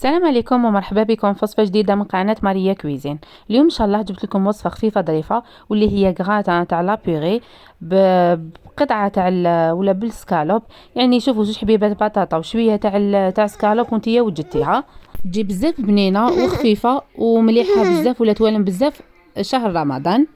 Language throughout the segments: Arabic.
السلام عليكم ومرحبا بكم في وصفة جديدة من قناة ماريا كويزين. اليوم ان شاء الله جبت لكم وصفة خفيفة ظريفة واللي هي غراتان تاع لا بيغي بقطعة تاع ولا بالسكالوب. يعني شوفوا زوج حبيبات بطاطا وشوية تاع سكالوب وانتيا وجدتيها. تجي بزاف بنينة وخفيفة ومليحة بزاف ولا توالم بزاف شهر رمضان.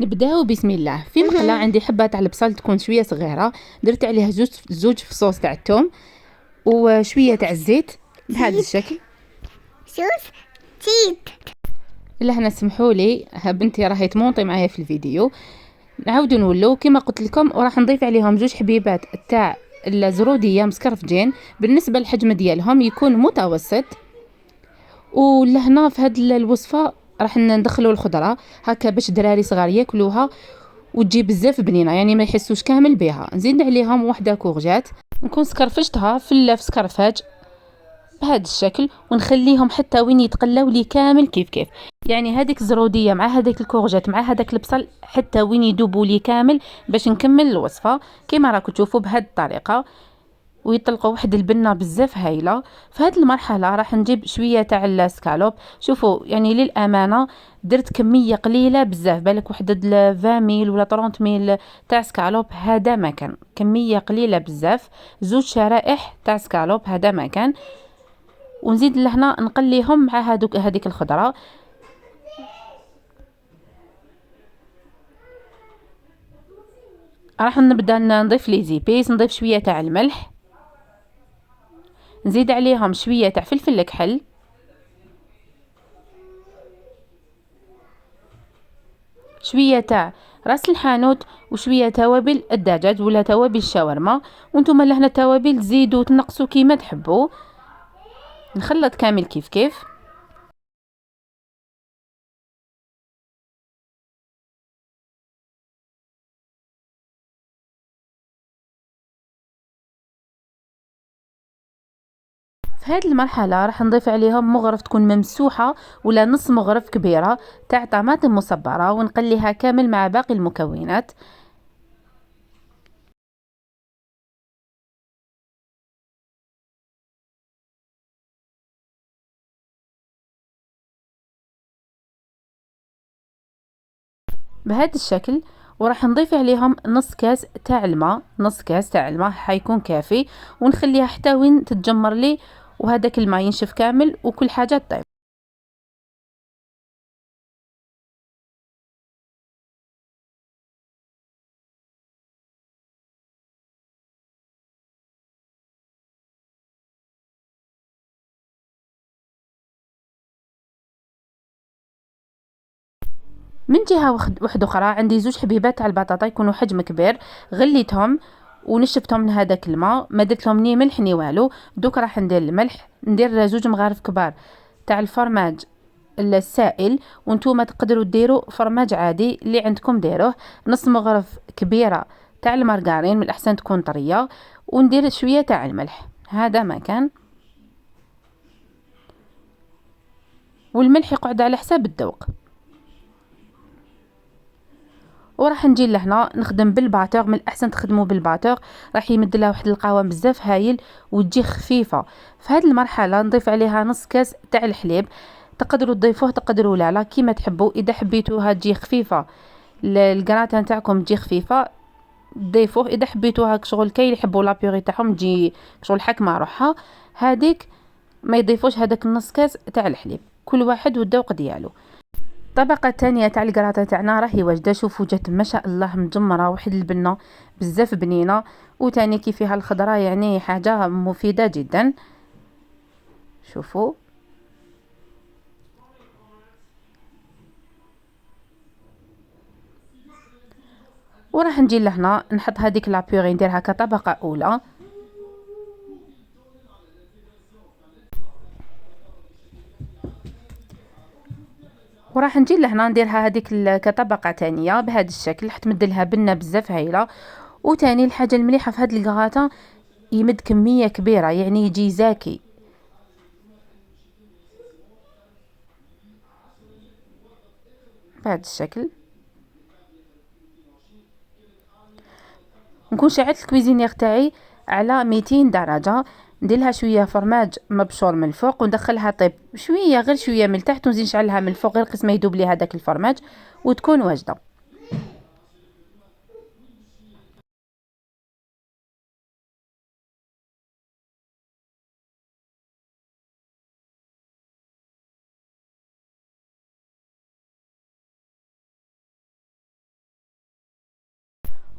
نبداو بسم الله. في مقله عندي حبه تاع البصل تكون شويه صغيره، درت عليها زوج فصوص تاع الثوم وشويه تاع الزيت بهذا الشكل. شوف تيت لهنا سمحوا لي بنتي راهي تمونطي معايا في الفيديو. نعاودوا نولو كما قلت لكم، وراح نضيف عليهم جوج حبيبات تاع الزروديه مسكرفجين بالنسبه للحجم ديالهم يكون متوسط. ولهنا في هذه الوصفه راح ندخلوا الخضره هكا باش دراري صغار ياكلوها وتجي بزاف بنينه، يعني ما يحسوش كامل بها. نزيد عليهم وحده كورجات نكون سكرفشتها في سكرفاج بهذا الشكل، ونخليهم حتى وين يتقلاو لي كامل كيف يعني هذيك الزروديه مع هذيك الكورجات مع هذاك البصل حتى وين يذوبوا لي كامل باش نكمل الوصفه كما راكم تشوفوا بهذه الطريقه ويطلقوا واحد البنه بزاف هايله. في هذه المرحله راح نجيب شويه تاع السكالوب. شوفوا يعني للامانه درت كميه قليله بزاف، بالك واحد 20 ميل ولا 30 ميل تاع سكالوب، هذا ما كان كميه قليله بزاف. زوج شرائح تاع سكالوب هذا ما كان. ونزيد لهنا نقليهم مع هذيك الخضره. راح نبدا نضيف لي زيبيس، نضيف شويه تاع الملح، نزيد عليهم شويه تاع فلفل كحل، شويه تاع راس الحانوت، وشويه توابل الدجاج ولا توابل الشاورما. وانتم لهنا التوابل تزيدوا تنقصوا كيما تحبوا. نخلط كامل كيف. في هذه المرحله راح نضيف عليهم مغرف تكون ممسوحه ولا نص مغرف كبيره تاع طماطم مصبره، ونقليها كامل مع باقي المكونات. بهذا الشكل. وراح نضيف عليهم نص كاس تاع الماء، نص كاس تاع الماء حيكون كافي، ونخليها حتى وين تتجمر لي وهذاك الماء ينشف كامل وكل حاجه طيب. من جهه واحده اخرى عندي زوج حبيبات تاع البطاطا يكونوا حجم كبير، غليتهم ونشفتهم من هذاك الماء، ما درت لهم ني ملح ني والو. دوك راح ندير الملح، ندير زوج مغارف كبار تاع الفرماج السائل، وانتم تقدروا ديروا فرماج عادي اللي عندكم ديروه. نص مغرف كبيره تاع المارغرين، من الاحسن تكون طريه، وندير شويه تاع الملح هذا ما كان. والملح يقعد على حساب الذوق. وراح نجي لهنا نخدم بالباتور، من الاحسن تخدموا بالباتور، راح يمد لها واحد القوام بزاف هايل وتجي خفيفه. في هذه المرحله نضيف عليها نص كاس تاع الحليب، تقدروا تضيفوه تقدروا لا كيما تحبوا. اذا حبيتوها تجي خفيفه الكراتان تاعكم تجي خفيفه ضيفوه، اذا حبيتوها شغل كاين اللي يحبوا لابيوري تاعهم تجي شغل حكمه روحها، هذيك ما يضيفوش هذاك النص كاس تاع الحليب، كل واحد والذوق ديالو. الطبقه الثانيه تاع الكراطه تاعنا راهي واجده. شوفوا جات ما شاء الله مجمره واحد البنه بزاف بنينه، وتاني كي فيها الخضره يعني حاجه مفيده جدا. شوفوا وراح نجي لهنا نحط هذيك لابيغي نديرها كطبقه اولى، وراح نجي لهنا نديرها هذيك كطبقه ثانيه بهذا الشكل، راح تمد لها بنه بزاف هايله. وتاني الحاجه المليحه في هذه الكراطه يمد كميه كبيره يعني يجي زاكي بهذا الشكل. نكون شعلت الكويزينير تاعي على 200 درجه، ندير لها شويه فرماج مبشور من الفوق وندخلها طيب شويه غير شويه من التحت، ونزيد نشعلها من الفوق غير قسم ما يذوب لي هذاك الفرماج وتكون واجده.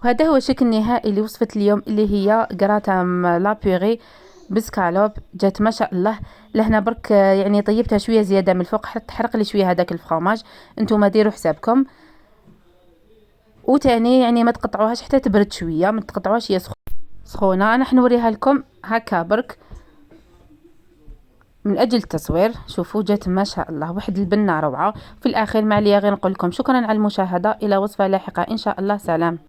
وهذا هو الشكل النهائي لوصفة اليوم اللي هي جراتام لابيغي بسكالوب. جات ما شاء الله. لهنا برك يعني طيبتها شويه زياده من الفوق حتى تحرق لي شويه هذاك الفرماج، نتوما ديروا حسابكم. وتاني يعني ما تقطعوهاش حتى تبرد شويه، ما تقطعوهاش هي سخونه. انا حنوريها لكم هكا برك من اجل التصوير. شوفوا جات ما شاء الله واحد البنه روعه. في الاخير ما عليا غير نقول لكم شكرا على المشاهده، الى وصفه لاحقه ان شاء الله. سلام.